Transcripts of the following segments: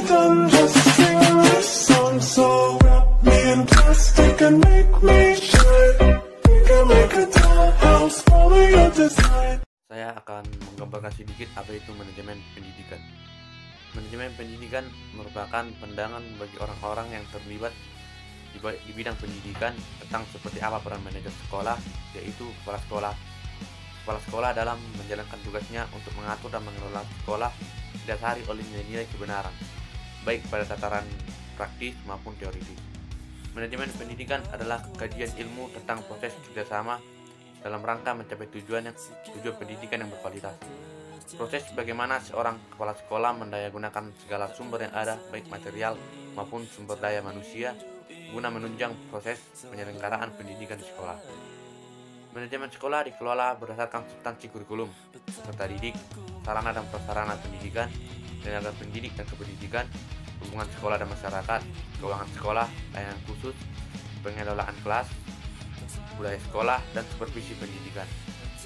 done, just sing this song. So wrap me in plastic and make me shine. We can make a dollhouse, follow your design. Saya akan menggambarkan sedikit apa itu manajemen pendidikan. Manajemen pendidikan merupakan pandangan bagi orang-orang yang terlibat di bidang pendidikan tentang seperti apa peran manajer sekolah, yaitu kepala sekolah. Kepala sekolah dalam menjalankan tugasnya untuk mengatur dan mengelola sekolah didasari oleh nilai-nilai kebenaran, baik pada tataran praktis maupun teoritis. Manajemen pendidikan adalah kajian ilmu tentang proses kerjasama dalam rangka mencapai tujuan pendidikan yang berkualitas. Proses bagaimana seorang kepala sekolah mendayagunakan segala sumber yang ada, baik material maupun sumber daya manusia, guna menunjang proses penyelenggaraan pendidikan di sekolah. Manajemen sekolah dikelola berdasarkan substansi kurikulum, peserta didik, sarana dan prasarana pendidikan, tenaga pendidik dan kependidikan, hubungan sekolah dan masyarakat, keuangan sekolah, layanan khusus, pengelolaan kelas, budaya sekolah, dan supervisi pendidikan.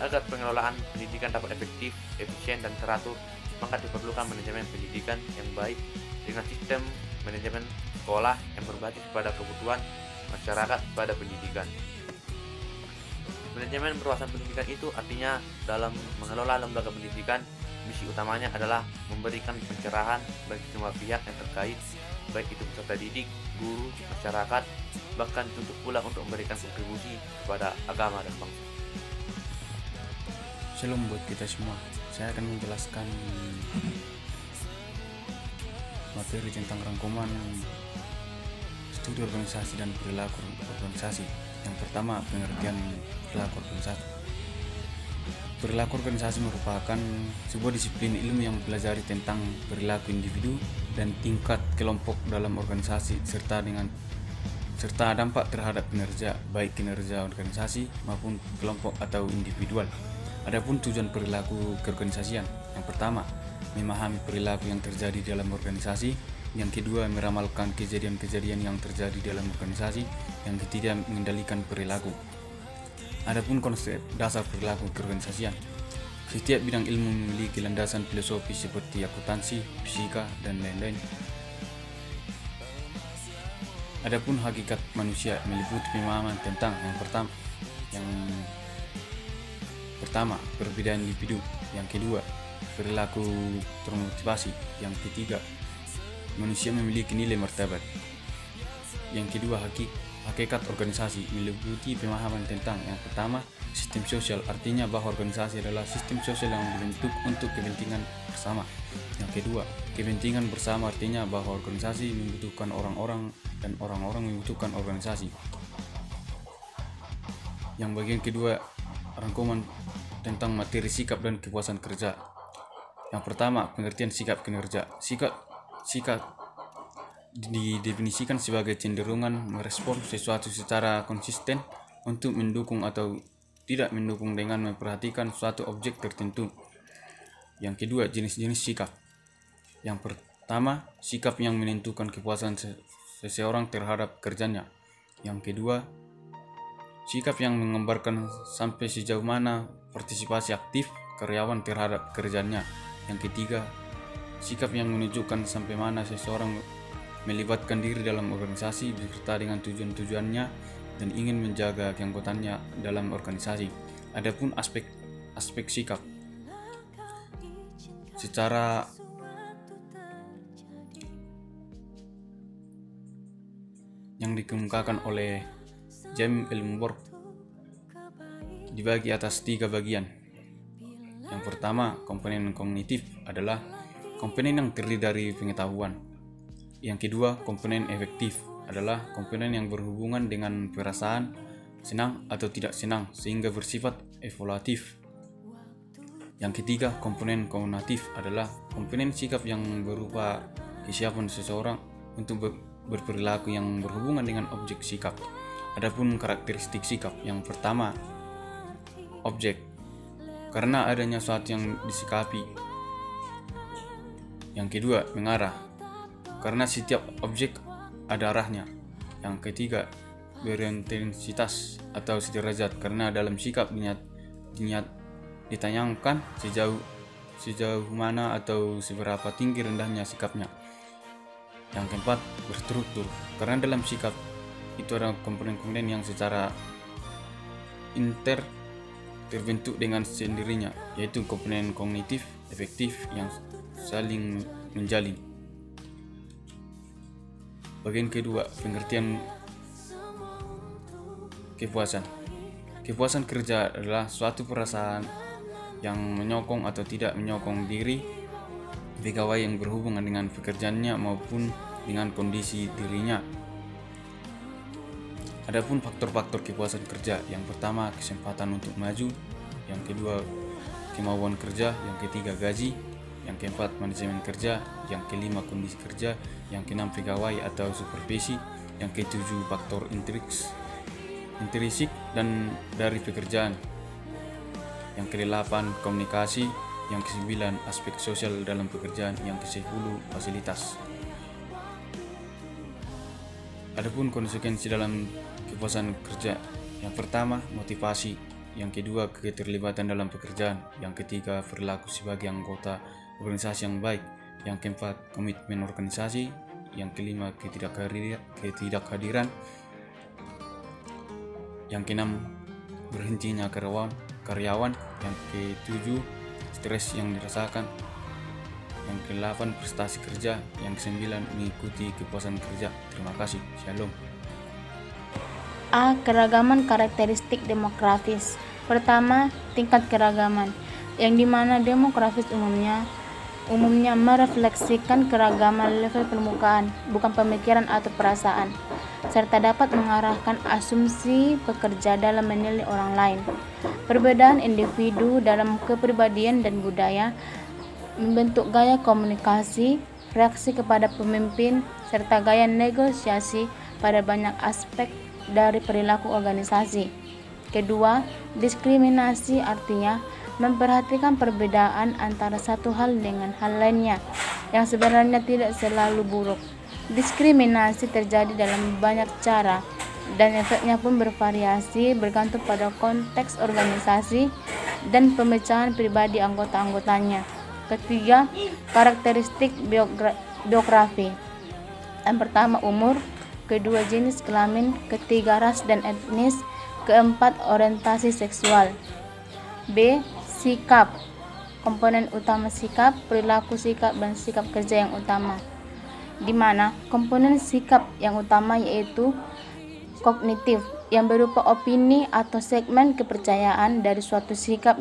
Agar pengelolaan pendidikan dapat efektif, efisien, dan teratur, maka diperlukan manajemen pendidikan yang baik dengan sistem manajemen sekolah yang berbasis pada kebutuhan masyarakat pada pendidikan. Manajemen berwawasan pendidikan itu artinya dalam mengelola lembaga pendidikan, misi utamanya adalah memberikan pencerahan bagi semua pihak yang terkait, baik itu peserta didik, guru, masyarakat, bahkan untuk pula untuk memberikan kontribusi kepada agama dan bangsa. Shalom buat kita semua. Saya akan menjelaskan materi tentang rangkuman studi organisasi dan perilaku organisasi. Yang pertama, pengertian perilaku organisasi. Perilaku organisasi merupakan sebuah disiplin ilmu yang mempelajari tentang perilaku individu dan tingkat kelompok dalam organisasi serta dampak terhadap kinerja, baik kinerja organisasi maupun kelompok atau individual. Adapun tujuan perilaku keorganisasian, yang pertama, memahami perilaku yang terjadi dalam organisasi, yang kedua, meramalkan kejadian-kejadian yang terjadi dalam organisasi, yang ketiga, mengendalikan perilaku. Adapun konsep dasar perilaku keorganisasian, setiap bidang ilmu memiliki landasan filosofi seperti akuntansi, fisika, dan lain-lain. Adapun hakikat manusia meliputi pemahaman tentang yang pertama, perbedaan individu, yang kedua, perilaku termotivasi, yang ketiga, manusia memiliki nilai martabat, yang kedua, hakikat organisasi meliputi pemahaman tentang yang pertama, sistem sosial, artinya bahwa organisasi adalah sistem sosial yang dibentuk untuk kepentingan bersama. Yang kedua, kepentingan bersama artinya bahwa organisasi membutuhkan orang-orang dan orang-orang membutuhkan organisasi. Yang bagian kedua, rangkuman tentang materi sikap dan kepuasan kerja. Yang pertama, pengertian sikap kinerja. Sikap didefinisikan sebagai cenderungan merespon sesuatu secara konsisten untuk mendukung atau tidak mendukung dengan memperhatikan suatu objek tertentu. Yang kedua, jenis-jenis sikap. Yang pertama, sikap yang menentukan kepuasan seseorang terhadap kerjanya. Yang kedua, sikap yang menggambarkan sampai sejauh mana partisipasi aktif karyawan terhadap kerjanya. Yang ketiga, sikap yang menunjukkan sampai mana seseorang melibatkan diri dalam organisasi beserta dengan tujuan-tujuannya dan ingin menjaga keanggotaannya dalam organisasi. Adapun aspek sikap secara yang dikemukakan oleh James Elmore dibagi atas 3 bagian. Yang pertama, komponen kognitif adalah komponen yang terdiri dari pengetahuan. Yang kedua, komponen efektif adalah komponen yang berhubungan dengan perasaan, senang atau tidak senang sehingga bersifat evaluatif. Yang ketiga, komponen kognitif adalah komponen sikap yang berupa kesiapan seseorang untuk berperilaku yang berhubungan dengan objek sikap. Adapun karakteristik sikap, yang pertama, objek, karena adanya sesuatu yang disikapi. Yang kedua, mengarah, karena setiap objek ada arahnya. Yang ketiga, berintensitas atau sederajat, karena dalam sikap ditanyangkan sejauh mana atau seberapa tinggi rendahnya sikapnya. Yang keempat, berstruktur. Karena dalam sikap itu ada komponen-komponen yang secara terbentuk dengan sendirinya, yaitu komponen kognitif, efektif yang saling menjalin. Bagian kedua, pengertian kepuasan. Kepuasan kerja adalah suatu perasaan yang menyokong atau tidak menyokong diri pegawai yang berhubungan dengan pekerjaannya maupun dengan kondisi dirinya. Adapun faktor-faktor kepuasan kerja, yang pertama kesempatan untuk maju, yang kedua kemauan kerja, yang ketiga gaji, yang keempat manajemen kerja, yang kelima kondisi kerja, yang keenam pegawai atau supervisi, yang ketujuh faktor intrinsik dan dari pekerjaan, yang kedelapan komunikasi, yang kesembilan aspek sosial dalam pekerjaan, yang kesepuluh fasilitas. Adapun konsekuensi dalam kepuasan kerja, yang pertama motivasi, yang kedua keterlibatan dalam pekerjaan, yang ketiga perilaku sebagai anggota organisasi yang baik, yang keempat komitmen organisasi, yang kelima ketidakhadiran, yang keenam berhentinya karyawan, yang ketujuh stres yang dirasakan, yang ke-8 prestasi kerja, yang ke-9 mengikuti kepuasan kerja. Terima kasih. Shalom. A. Keragaman karakteristik demografis. Pertama, tingkat keragaman, yang dimana demografis umumnya merefleksikan keragaman level permukaan, bukan pemikiran atau perasaan, serta dapat mengarahkan asumsi pekerja dalam menilai orang lain. Perbedaan individu dalam kepribadian dan budaya membentuk gaya komunikasi, reaksi kepada pemimpin, serta gaya negosiasi pada banyak aspek dari perilaku organisasi. Kedua, diskriminasi artinya memperhatikan perbedaan antara satu hal dengan hal lainnya, yang sebenarnya tidak selalu buruk. Diskriminasi terjadi dalam banyak cara, dan efeknya pun bervariasi bergantung pada konteks organisasi dan pemecahan pribadi anggota-anggotanya. Ketiga, karakteristik biografi. Yang pertama, umur. Kedua, jenis kelamin. Ketiga, ras dan etnis. Keempat, orientasi seksual. B. Sikap. Komponen utama sikap, perilaku sikap, dan sikap kerja yang utama, di mana komponen sikap yang utama yaitu kognitif, yang berupa opini atau segmen kepercayaan dari suatu sikap.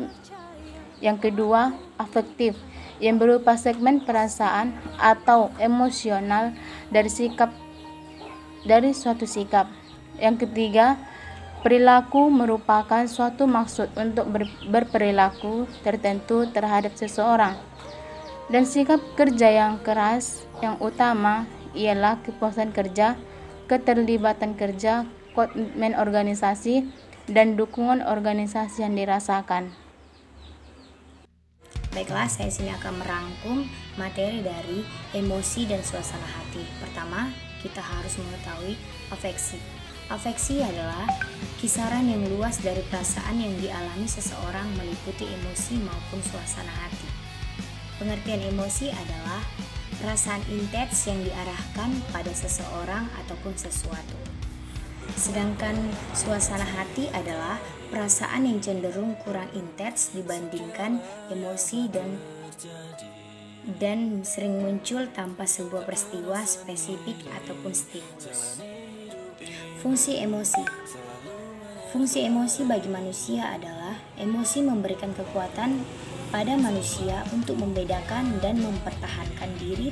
Yang kedua, afektif, yang berupa segmen perasaan atau emosional dari suatu sikap. Yang ketiga, perilaku merupakan suatu maksud untuk berperilaku tertentu terhadap seseorang. Dan sikap kerja yang keras yang utama ialah kepuasan kerja, keterlibatan kerja, komitmen organisasi, dan dukungan organisasi yang dirasakan. Baiklah, saya sini akan merangkum materi dari emosi dan suasana hati. Pertama, kita harus mengetahui afeksi. Afeksi adalah kisaran yang luas dari perasaan yang dialami seseorang meliputi emosi maupun suasana hati. Pengertian emosi adalah perasaan intens yang diarahkan pada seseorang ataupun sesuatu. Sedangkan suasana hati adalah perasaan yang cenderung kurang intens dibandingkan emosi dan sering muncul tanpa sebuah peristiwa spesifik ataupun stimulus. Fungsi emosi. Fungsi emosi bagi manusia adalah emosi memberikan kekuatan pada manusia untuk membedakan dan mempertahankan diri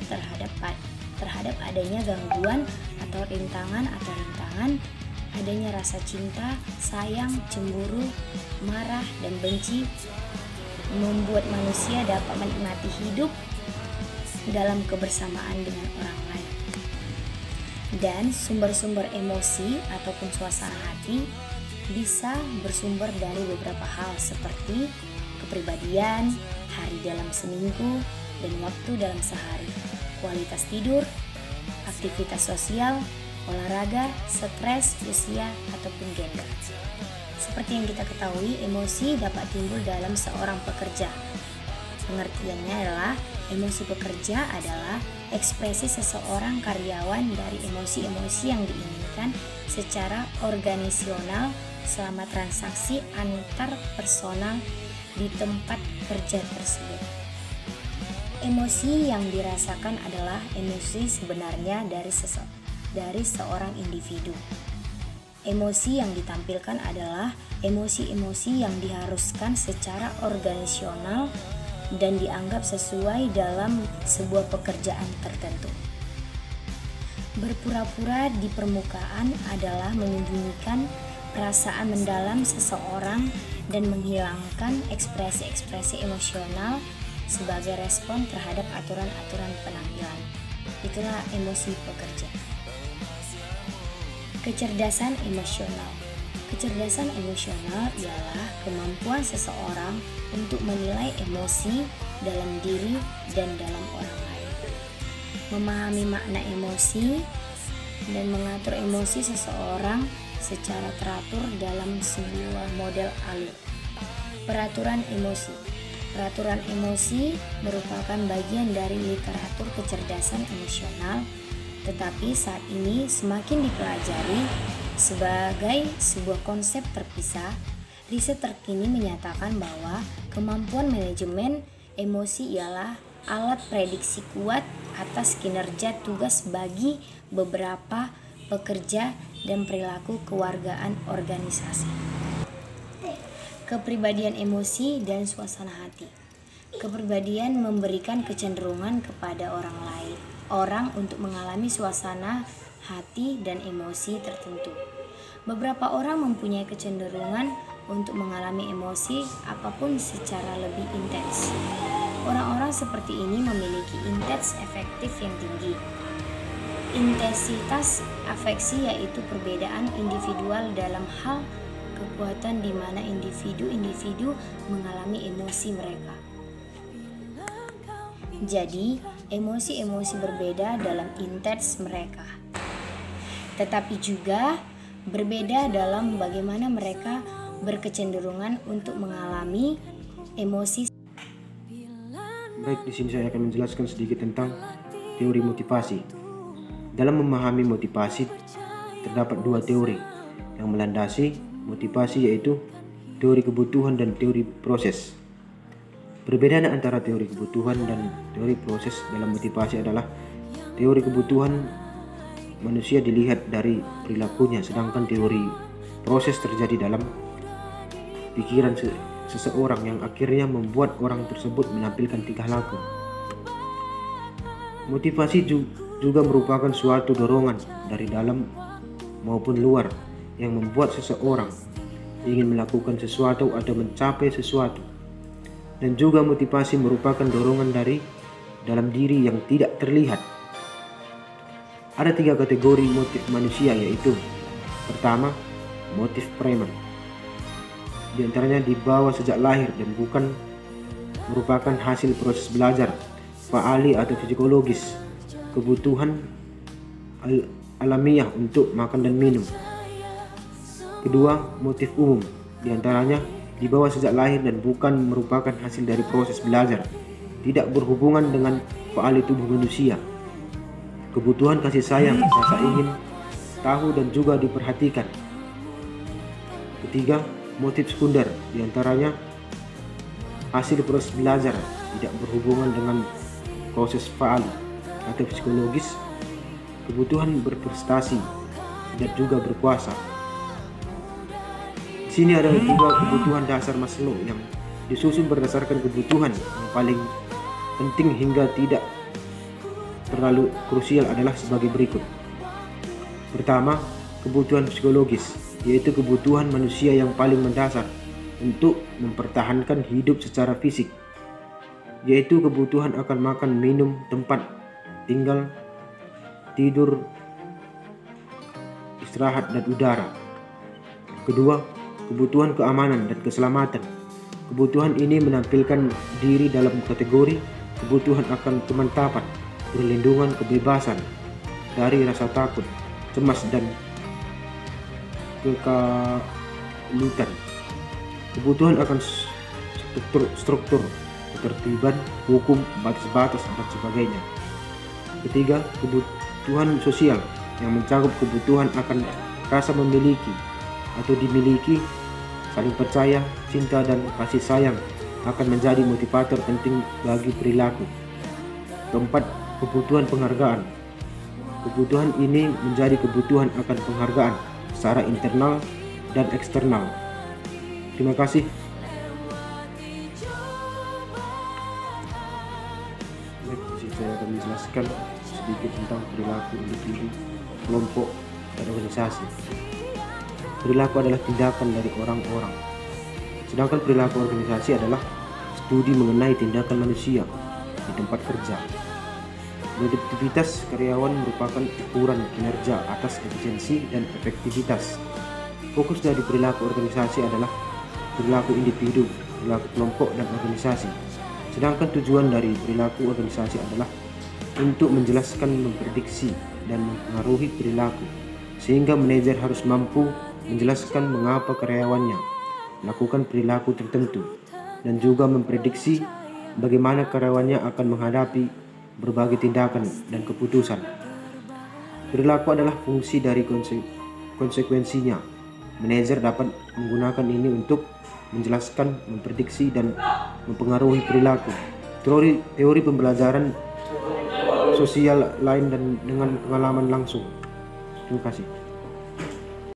terhadap adanya gangguan atau rintangan adanya rasa cinta, sayang, cemburu, marah, dan benci, membuat manusia dapat menikmati hidup dalam kebersamaan dengan orang lain. Dan sumber-sumber emosi ataupun suasana hati bisa bersumber dari beberapa hal seperti kepribadian, hari dalam seminggu, dan waktu dalam sehari, kualitas tidur, aktivitas sosial, olahraga, stres, usia, ataupun gender. Seperti yang kita ketahui, emosi dapat timbul dalam seorang pekerja. Pengertiannya adalah emosi pekerja adalah ekspresi seseorang karyawan dari emosi-emosi yang diinginkan secara organisasional selama transaksi antar personal di tempat kerja tersebut. Emosi yang dirasakan adalah emosi sebenarnya dari seorang individu. Emosi yang ditampilkan adalah emosi-emosi yang diharuskan secara organisasional dan dianggap sesuai dalam sebuah pekerjaan tertentu. Berpura-pura di permukaan adalah menyembunyikan perasaan mendalam seseorang dan menghilangkan ekspresi-ekspresi emosional sebagai respon terhadap aturan-aturan penampilan. Itulah emosi pekerja. Kecerdasan emosional. Kecerdasan emosional ialah kemampuan seseorang untuk menilai emosi dalam diri dan dalam orang lain, memahami makna emosi, dan mengatur emosi seseorang secara teratur dalam sebuah model alur. Peraturan emosi. Peraturan emosi merupakan bagian dari literatur kecerdasan emosional, tetapi saat ini semakin dipelajari sebagai sebuah konsep terpisah. Riset terkini menyatakan bahwa kemampuan manajemen emosi ialah alat prediksi kuat atas kinerja tugas bagi beberapa pekerja dan perilaku kewargaan organisasi. Kepribadian emosi dan suasana hati. Kepribadian memberikan kecenderungan kepada orang untuk mengalami suasana hati dan emosi tertentu. Beberapa orang mempunyai kecenderungan untuk mengalami emosi apapun secara lebih intens. Orang-orang seperti ini memiliki intens afektif yang tinggi. Intensitas afeksi yaitu perbedaan individual dalam hal kekuatan di mana individu-individu mengalami emosi mereka. Jadi, emosi-emosi berbeda dalam intens mereka, tetapi juga berbeda dalam bagaimana mereka berkecenderungan untuk mengalami emosi. Baik, di sini saya akan menjelaskan sedikit tentang teori motivasi. Dalam memahami motivasi, terdapat dua teori yang melandasi motivasi, yaitu teori kebutuhan dan teori proses. Perbedaan antara teori kebutuhan dan teori proses dalam motivasi adalah teori kebutuhan manusia dilihat dari perilakunya, sedangkan teori proses terjadi dalam pikiran seseorang yang akhirnya membuat orang tersebut menampilkan tingkah laku. Motivasi juga merupakan suatu dorongan dari dalam maupun luar yang membuat seseorang ingin melakukan sesuatu atau mencapai sesuatu. Dan juga motivasi merupakan dorongan dari dalam diri yang tidak terlihat. Ada 3 kategori motif manusia, yaitu pertama, motif primer. Di antaranya dibawa sejak lahir dan bukan merupakan hasil proses belajar, faali atau psikologis, kebutuhan alamiah untuk makan dan minum. Kedua, motif umum. Di antaranya dibawa sejak lahir dan bukan merupakan hasil dari proses belajar, tidak berhubungan dengan faali tubuh manusia. Kebutuhan kasih sayang, rasa ingin tahu dan juga diperhatikan. Ketiga, motif sekunder. Di antaranya hasil proses belajar, tidak berhubungan dengan proses faali atau psikologis, kebutuhan berprestasi dan juga berkuasa. Di sini ada 3 kebutuhan dasar Maslow yang disusun berdasarkan kebutuhan yang paling penting hingga tidak terlalu krusial adalah sebagai berikut. Pertama, kebutuhan psikologis, yaitu kebutuhan manusia yang paling mendasar untuk mempertahankan hidup secara fisik, yaitu kebutuhan akan makan, minum, tempat tinggal, tidur, istirahat, dan udara. Kedua, kebutuhan keamanan dan keselamatan. Kebutuhan ini menampilkan diri dalam kategori kebutuhan akan kemantapan, perlindungan, kebebasan dari rasa takut, cemas, dan kekalutan. Kebutuhan akan struktur, ketertiban, hukum, batas-batas, dan sebagainya. Ketiga, kebutuhan sosial yang mencakup kebutuhan akan rasa memiliki atau dimiliki, saling percaya, cinta, dan kasih sayang akan menjadi motivator penting bagi perilaku. Keempat, kebutuhan penghargaan. Kebutuhan ini menjadi kebutuhan akan penghargaan secara internal dan eksternal. Terima kasih. Saya akan menjelaskan sedikit tentang perilaku individu, kelompok, dan organisasi. Perilaku adalah tindakan dari orang-orang, sedangkan perilaku organisasi adalah studi mengenai tindakan manusia di tempat kerja. Produktivitas karyawan merupakan ukuran kinerja atas efisiensi dan efektivitas. Fokus dari perilaku organisasi adalah perilaku individu, perilaku kelompok, dan organisasi. Sedangkan tujuan dari perilaku organisasi adalah untuk menjelaskan, memprediksi, dan mempengaruhi perilaku, sehingga manajer harus mampu menjelaskan mengapa karyawannya melakukan perilaku tertentu, dan juga memprediksi bagaimana karyawannya akan menghadapi berbagai tindakan dan keputusan. Perilaku adalah fungsi dari konsekuensinya. Manajer dapat menggunakan ini untuk menjelaskan, memprediksi, dan mempengaruhi perilaku. Teori pembelajaran sosial lain dan dengan pengalaman langsung. Terima kasih.